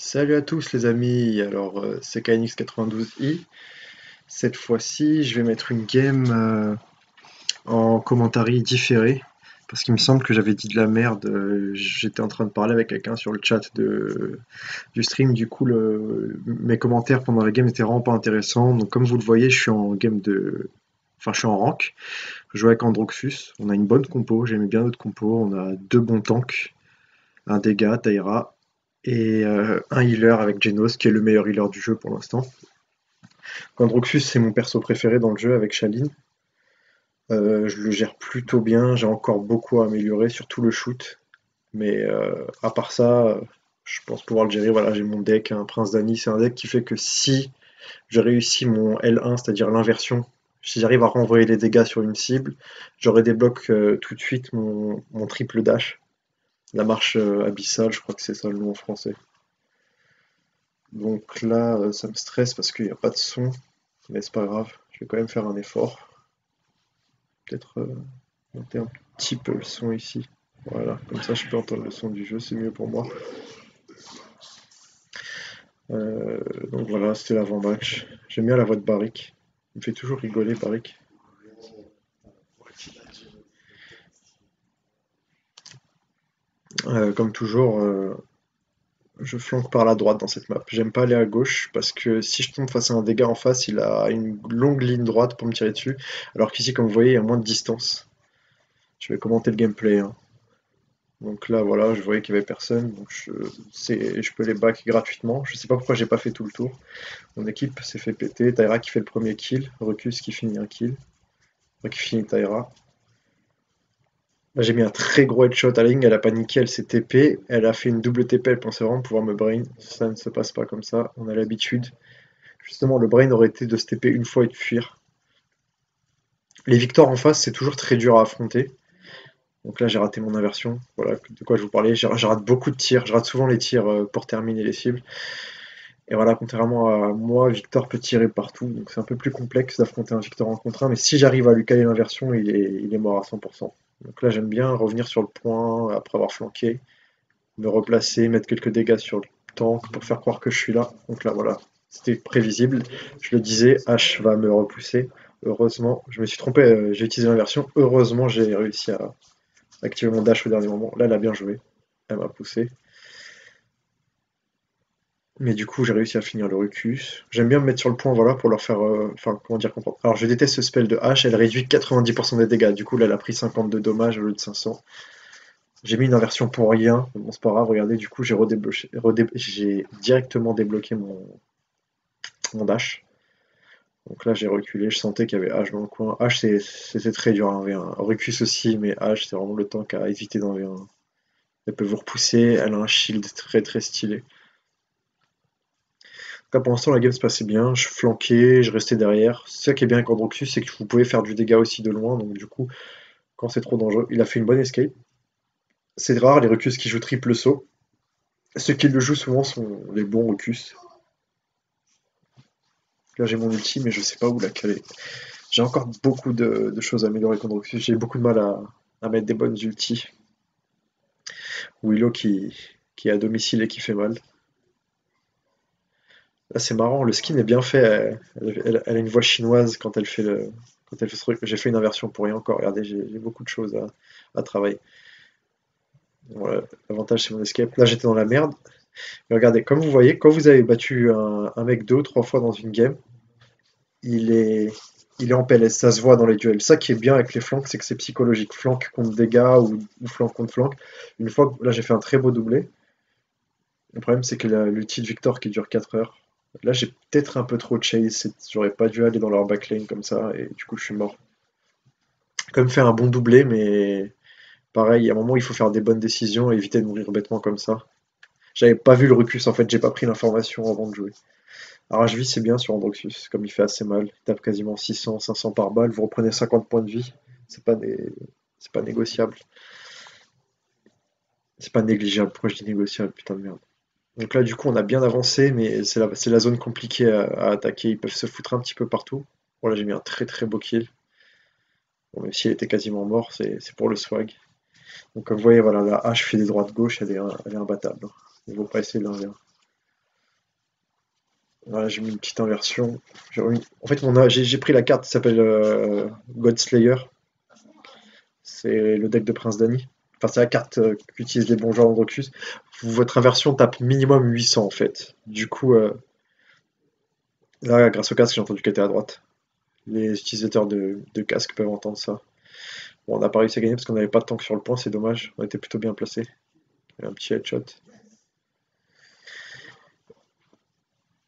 Salut à tous les amis, alors c'est KNX92i. Cette fois-ci, je vais mettre une game en commentary différé parce qu'il me semble que j'avais dit de la merde. J'étais en train de parler avec quelqu'un sur le chat du stream, du coup mes commentaires pendant la game étaient vraiment pas intéressants. Donc comme vous le voyez, je suis en game de... Enfin, je suis en rank. Je joue avec Androxus. On a une bonne compo, j'aimais bien notre compo. On a deux bons tanks, un dégât, Taira, et un healer avec Genos, qui est le meilleur healer du jeu pour l'instant. Androxus, c'est mon perso préféré dans le jeu avec Shaline. Je le gère plutôt bien, j'ai encore beaucoup à améliorer, surtout le shoot. Mais à part ça, je pense pouvoir le gérer. Voilà, j'ai mon deck, un Prince d'Ani, c'est un deck qui fait que si je réussis mon L1, c'est-à-dire l'inversion, si j'arrive à renvoyer les dégâts sur une cible, j'aurai des blocs tout de suite mon triple dash. La marche abyssale, je crois que c'est ça le nom en français. Donc là, ça me stresse parce qu'il n'y a pas de son, mais c'est pas grave, je vais quand même faire un effort. Peut-être monter un petit peu le son ici. Voilà, comme ça je peux entendre le son du jeu, c'est mieux pour moi. Euh, donc voilà, c'était l'avant-match. J'aime bien la voix de Barrick. Il me fait toujours rigoler, Barrick. Comme toujours, je flanque par la droite dans cette map. J'aime pas aller à gauche parce que si je tombe face à un dégât en face, il a une longue ligne droite pour me tirer dessus. Alors qu'ici, comme vous voyez, il y a moins de distance. Je vais commenter le gameplay, hein. Donc là, voilà, je voyais qu'il y avait personne, donc je peux les back gratuitement. Je sais pas pourquoi j'ai pas fait tout le tour. Mon équipe s'est fait péter. Taira qui fait le premier kill, Rucus qui finit un kill, enfin, qui finit Taira. Là, j'ai mis un très gros headshot à Ling, elle a paniqué, elle s'est TP, elle a fait une double TP, elle pensait vraiment pouvoir me brain. Ça ne se passe pas comme ça, on a l'habitude. Justement, le brain aurait été de se TP une fois et de fuir. Les victoires en face, c'est toujours très dur à affronter. Donc là, j'ai raté mon inversion. Voilà de quoi je vous parlais. Je rate beaucoup de tirs. Je rate souvent les tirs pour terminer les cibles. Et voilà, contrairement à moi, Victor peut tirer partout. Donc c'est un peu plus complexe d'affronter un Victor en contre 1. Mais si j'arrive à lui caler l'inversion, il est mort à 100%. Donc là, j'aime bien revenir sur le point après avoir flanqué, me replacer, mettre quelques dégâts sur le tank pour faire croire que je suis là. Donc là, voilà. C'était prévisible. Je le disais, H va me repousser. Heureusement, je me suis trompé, j'ai utilisé l'inversion. Heureusement, j'ai réussi à activer mon dash au dernier moment. Là, elle a bien joué. Elle m'a poussé. Mais du coup, j'ai réussi à finir le Rucus. J'aime bien me mettre sur le point, voilà, pour leur faire. Enfin, comment dire, comprendre. Alors, je déteste ce spell de hache, elle réduit 90% des dégâts. Du coup, là, elle a pris 52 dommages au lieu de 500. J'ai mis une inversion pour rien. Bon, c'est pas grave, regardez, du coup, j'ai directement débloqué mon dash. Donc là, j'ai reculé, je sentais qu'il y avait H dans le coin. H, c'était très dur en V1. Rucus aussi, mais H, c'est vraiment le tank à éviter dans V1. Elle peut vous repousser, elle a un shield très très stylé. Là, pour l'instant, la game se passait bien. Je flanquais, je restais derrière. C'est ça qui est bien avec Androxus, c'est que vous pouvez faire du dégât aussi de loin. Donc, du coup, quand c'est trop dangereux, il a fait une bonne escape. C'est rare les Rucus qui jouent triple saut. Ceux qui le jouent souvent sont les bons Rucus. Là, j'ai mon ulti, mais je sais pas où la caler. J'ai encore beaucoup de choses à améliorer contre Androxus. J'ai beaucoup de mal à mettre des bonnes ultis. Willow qui est à domicile et qui fait mal. Là, c'est marrant, le skin est bien fait. Elle a une voix chinoise quand elle fait ce truc. J'ai fait une inversion pour rien encore. Regardez, j'ai beaucoup de choses à travailler. Voilà, l'avantage c'est mon escape. Là, j'étais dans la merde. Mais regardez, comme vous voyez, quand vous avez battu un mec deux ou trois fois dans une game, il est, il est en PLS. Ça se voit dans les duels. Ça qui est bien avec les flanks, c'est que c'est psychologique. Flank contre dégâts ou flank contre flank. Une fois que là, j'ai fait un très beau doublé. Le problème, c'est que l'ulti de Victor qui dure 4 heures. Là, j'ai peut-être un peu trop chase. J'aurais pas dû aller dans leur backlane comme ça. Et du coup, je suis mort. Comme faire un bon doublé, mais pareil, à un moment, il faut faire des bonnes décisions et éviter de mourir bêtement comme ça. J'avais pas vu le Rucus, en fait, j'ai pas pris l'information avant de jouer. Alors, HV, c'est bien sur Androxus, comme il fait assez mal. Il tape quasiment 600, 500 par balle. Vous reprenez 50 points de vie. C'est pas négociable. C'est pas négligeable. Pourquoi je dis négociable? Putain de merde. Donc là, du coup, on a bien avancé, mais c'est la zone compliquée à attaquer. Ils peuvent se foutre un petit peu partout. Voilà, j'ai mis un très très beau kill. Bon, même s'il était quasiment mort, c'est pour le swag. Donc comme vous voyez, voilà, la hache fait des droites gauche, elle est imbattable. Il ne faut pas essayer de l'enlever. Voilà, j'ai mis une petite inversion. En fait, j'ai pris la carte qui s'appelle Godslayer. C'est le deck de Prince Dany. Enfin, c'est la carte qu'utilisent les bons joueurs en Androxus. Votre inversion tape minimum 800 en fait. Du coup, là, grâce au casque, j'ai entendu qu'elle était à droite. Les utilisateurs de casque peuvent entendre ça. Bon, on n'a pas réussi à gagner parce qu'on n'avait pas de tank sur le point, c'est dommage. On était plutôt bien placé. Un petit headshot.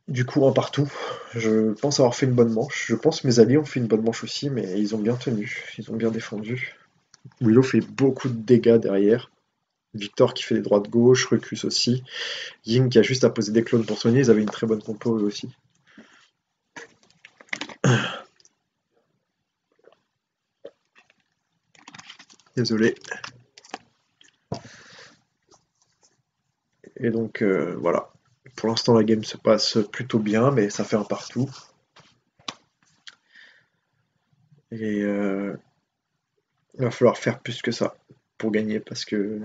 Du coup, un partout. Je pense avoir fait une bonne manche. Je pense que mes alliés ont fait une bonne manche aussi, mais ils ont bien tenu. Ils ont bien défendu. Willow fait beaucoup de dégâts derrière. Victor qui fait des droites-gauche, Rucus aussi. Ying qui a juste à poser des clones pour soigner. Ils avaient une très bonne compo eux aussi. Désolé. Et donc voilà. Pour l'instant, la game se passe plutôt bien, mais ça fait un partout. Et il va falloir faire plus que ça pour gagner parce que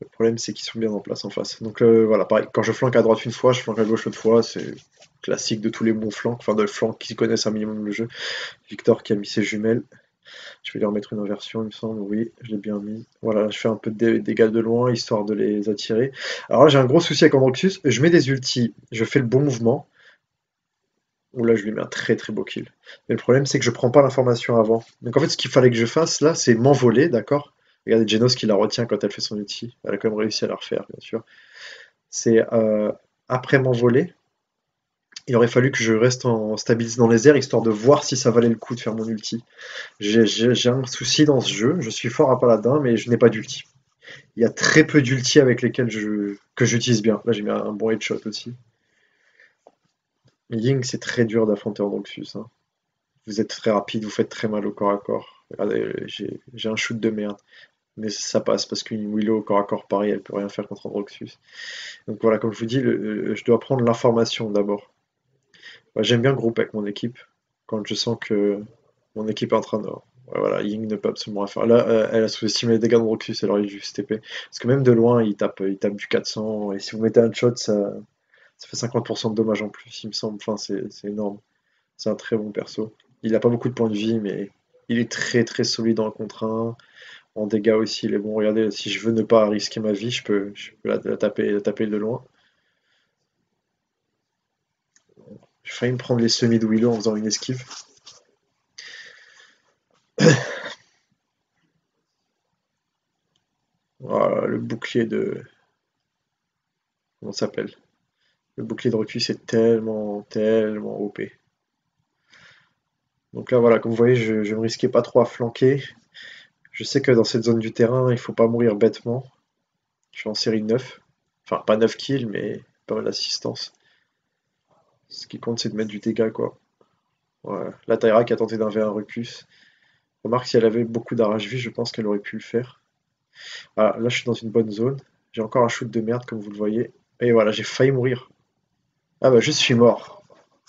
le problème c'est qu'ils sont bien en place en face. Donc voilà, pareil, quand je flanque à droite une fois, je flanque à gauche l'autre fois, c'est classique de tous les bons flancs, enfin de flancs qui connaissent un minimum le jeu. Victor qui a mis ses jumelles. Je vais lui remettre une inversion, il me semble, oui, je l'ai bien mis. Voilà, je fais un peu de dégâts de loin, histoire de les attirer. Alors là, j'ai un gros souci avec Androxus, je mets des ultis, je fais le bon mouvement, ou là, je lui mets un très très beau kill. Mais le problème, c'est que je prends pas l'information avant. Donc en fait, ce qu'il fallait que je fasse, là, c'est m'envoler, d'accord? Regardez Genos qui la retient quand elle fait son ulti. Elle a quand même réussi à la refaire, bien sûr. C'est après m'envoler, il aurait fallu que je reste en stabilise dans les airs, histoire de voir si ça valait le coup de faire mon ulti. J'ai un souci dans ce jeu, je suis fort à paladin, mais je n'ai pas d'ulti. Il y a très peu d'ulti avec lesquels que j'utilise bien. Là, j'ai mis un bon headshot aussi. Ying, c'est très dur d'affronter en Noxus, hein. Vous êtes très rapide, vous faites très mal au corps à corps. Regardez, j'ai un shoot de merde. Mais ça passe parce qu'une Willow au corps à corps, pareil, elle peut rien faire contre Androxus. Donc voilà, comme je vous dis, je dois prendre l'information d'abord. Ouais, j'aime bien grouper avec mon équipe quand je sens que mon équipe est en train de. Ouais, voilà, Ying ne peut absolument rien faire. Là, elle a sous-estimé les dégâts d'Androxus, elle aurait juste TP. Parce que même de loin, il tape du 400, et si vous mettez un shot, ça fait 50% de dommages en plus, il me semble. Enfin, c'est énorme. C'est un très bon perso. Il a pas beaucoup de points de vie, mais il est très très solide en contre 1. En dégâts aussi, il est bon. Regardez, si je veux ne pas risquer ma vie, je peux la taper de loin. J'ai failli me prendre les semis de Willow en faisant une esquive. Voilà, le bouclier de. Comment ça s'appelle? Le bouclier de recul, c'est tellement, tellement OP. Donc là, voilà, comme vous voyez, je ne me risquais pas trop à flanquer. Je sais que dans cette zone du terrain, il faut pas mourir bêtement. Je suis en série 9. Enfin, pas 9 kills, mais pas mal d'assistance. Ce qui compte, c'est de mettre du dégât, quoi. Ouais. La Tyra qui a tenté d'un V1 Rucus. Remarque, si elle avait beaucoup d'arrache-vie, je pense qu'elle aurait pu le faire. Voilà, là, je suis dans une bonne zone. J'ai encore un shoot de merde, comme vous le voyez. Et voilà, j'ai failli mourir. Ah bah, je suis mort.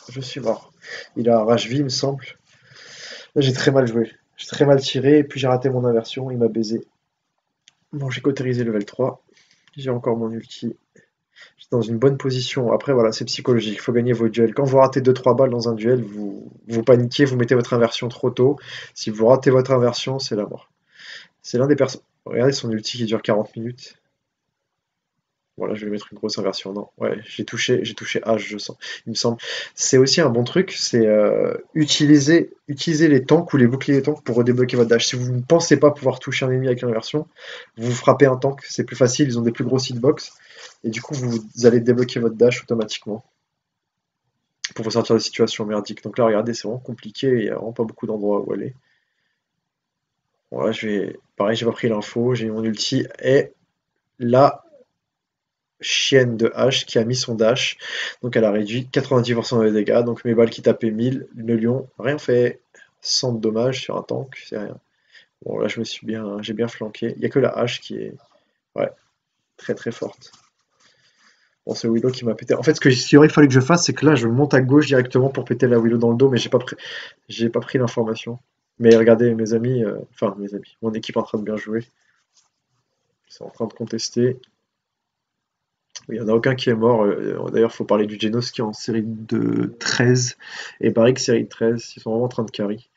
Je suis mort. Il a arrache-vie, il me semble. Là, j'ai très mal joué. J'ai très mal tiré, et puis j'ai raté mon inversion, il m'a baisé. Bon, j'ai cautérisé level 3. J'ai encore mon ulti. J'étais dans une bonne position. Après, voilà, c'est psychologique. Il faut gagner vos duels. Quand vous ratez 2-3 balles dans un duel, vous paniquez, vous mettez votre inversion trop tôt. Si vous ratez votre inversion, c'est la mort. C'est l'un des personnes. Regardez son ulti qui dure 40 minutes. Voilà, je vais mettre une grosse inversion. Non, ouais, j'ai touché H, je sens. Il me semble. C'est aussi un bon truc, c'est utiliser les tanks ou les boucliers tanks pour redébloquer votre dash. Si vous ne pensez pas pouvoir toucher un ennemi avec l'inversion, vous frappez un tank, c'est plus facile, ils ont des plus gros hitbox, et du coup vous allez débloquer votre dash automatiquement pour vous sortir de situations merdiques. Donc là, regardez, c'est vraiment compliqué, il n'y a vraiment pas beaucoup d'endroits où aller. Voilà, pareil, j'ai pas pris l'info, j'ai mis mon ulti, et là, chienne de H qui a mis son dash. Donc elle a réduit 90% des dégâts. Donc mes balles qui tapaient 1000, le lion, rien fait. 100 de dommages sur un tank, c'est rien. Bon là j'ai bien flanqué. Il n'y a que la hache qui est ouais, très très forte. Bon c'est Willow qui m'a pété. En fait ce qu'il aurait fallu que je fasse c'est que là je monte à gauche directement pour péter la Willow dans le dos mais j'ai pas pris l'information. Mais regardez mes amis, enfin mes amis, mon équipe est en train de bien jouer. Ils sont en train de contester. Il n'y en a aucun qui est mort. D'ailleurs, il faut parler du Genos qui est en série de 13 et Barrick série de 13. Ils sont vraiment en train de carry.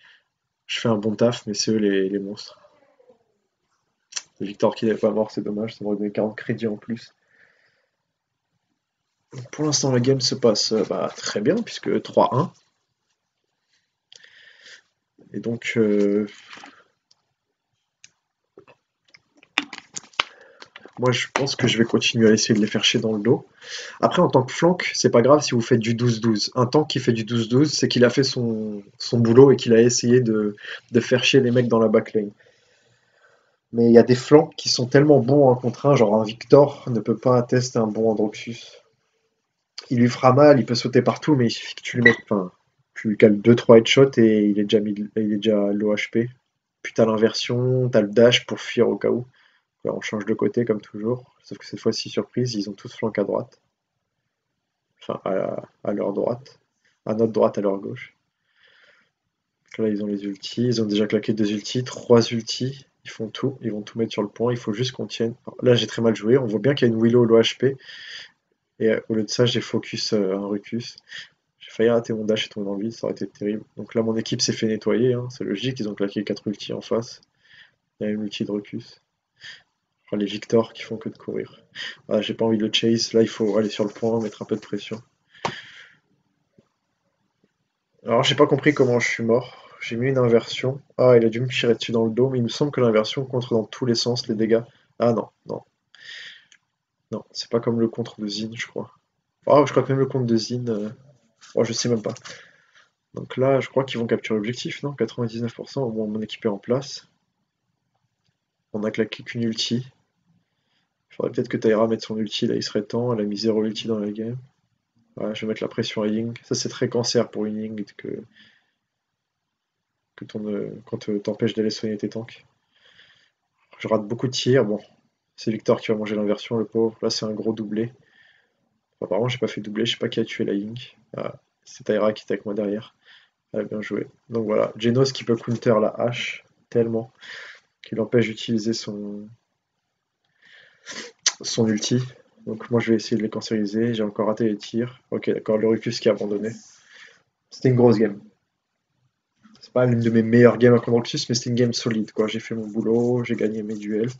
Je fais un bon taf, mais c'est eux les monstres. Victor qui n'est pas mort, c'est dommage, ça m'aurait donné 40 crédits en plus. Donc, pour l'instant, la game se passe très bien, puisque 3-1. Et donc, moi, je pense que je vais continuer à essayer de les faire chier dans le dos. Après, en tant que flank, c'est pas grave si vous faites du 12-12. Un tank qui fait du 12-12, c'est qu'il a fait son boulot et qu'il a essayé de faire chier les mecs dans la backlane. Mais il y a des flanks qui sont tellement bons en contre 1, genre un Victor ne peut pas tester un bon Androxus. Il lui fera mal, il peut sauter partout, mais il suffit que tu lui mettes, enfin, tu lui cales 2-3 headshots et il est déjà low HP. Puis t'as l'inversion, t'as le dash pour fuir au cas où. Là, on change de côté comme toujours, sauf que cette fois-ci, surprise, ils ont tous flank à droite. Enfin, à leur droite. À notre droite, à leur gauche. Donc là, ils ont les ultis, ils ont déjà claqué 2 ultis, 3 ultis. Ils font tout, ils vont tout mettre sur le point, il faut juste qu'on tienne. Alors, là, j'ai très mal joué, on voit bien qu'il y a une Willow low HP, et au lieu de ça, j'ai focus un Rucus. J'ai failli rater mon dash et tomber dans le vide, ça aurait été terrible. Donc là, mon équipe s'est fait nettoyer, hein, c'est logique, ils ont claqué 4 ultis en face. Il y a une ulti de Rucus. Enfin, les Victor qui font que de courir. Ah, j'ai pas envie de le chase, là, il faut aller sur le point, mettre un peu de pression. Alors, j'ai pas compris comment je suis mort. J'ai mis une inversion. Ah, il a dû me tirer dessus dans le dos, mais il me semble que l'inversion contre dans tous les sens les dégâts. Ah non, non, non, c'est pas comme le contre de Zin, je crois. Ah, je crois que même le contre de Zin. Oh, je sais même pas. Donc là, je crois qu'ils vont capturer l'objectif, non? 99%, au moins mon équipe est en place. On a claqué qu'une ulti. Il faudrait peut-être que Taira mette son ulti, là il serait temps. Elle a mis 0 ulti dans la game. Ouais, je vais mettre la pression à Ying. Ça c'est très cancer pour une Ying quand t'empêches d'aller soigner tes tanks. Je rate beaucoup de tirs, bon. C'est Victor qui va manger l'inversion, le pauvre. Là c'est un gros doublé. Enfin, apparemment j'ai pas fait doubler, je sais pas qui a tué la Ying. Ah, c'est Taira qui était avec moi derrière. Elle a bien joué. Donc voilà, Genos qui peut counter la hache, tellement, qui l'empêche d'utiliser son ulti. Donc moi je vais essayer de les cancériser. J'ai encore raté les tirs. Ok, d'accord, le Rucus qui a abandonné. C'était une grosse game. C'est pas l'une de mes meilleures games à contre Rucus, mais c'était une game solide, quoi. J'ai fait mon boulot, j'ai gagné mes duels.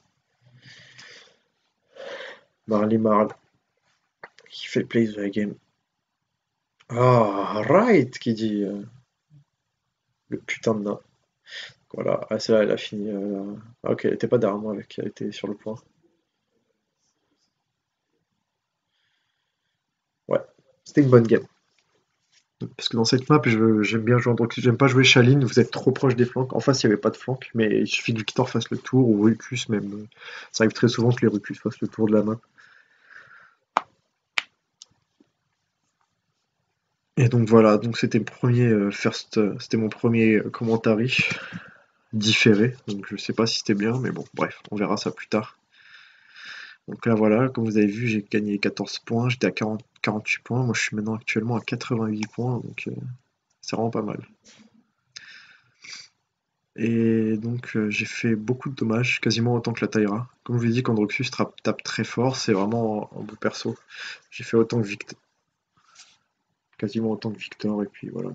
Marley Marl qui fait play de la game. Ah, right, qui dit le putain de nain. Voilà, ah, celle-là, elle a fini. Ah, ok, elle était pas derrière moi, avec, elle était sur le point. Ouais, c'était une bonne game. Parce que dans cette map, j'aime bien jouer en Androxus. J'aime pas jouer Shaline, vous êtes trop proche des flancs. En face, il n'y avait pas de flanc, mais il suffit que Victor fasse le tour, ou Rucus même. Ça arrive très souvent que les Rucus fassent le tour de la map. Et donc voilà, donc c'était mon premier commentary différé. Donc je sais pas si c'était bien, mais bon, bref, on verra ça plus tard. Donc là voilà, comme vous avez vu, j'ai gagné 14 points, j'étais à 48 points, moi je suis maintenant actuellement à 88 points, donc c'est vraiment pas mal. Et donc j'ai fait beaucoup de dommages, quasiment autant que la Taira. Comme je vous ai dit, quand Droxus tape très fort, c'est vraiment un bon perso. J'ai fait autant que Victor, quasiment autant que Victor, et puis voilà.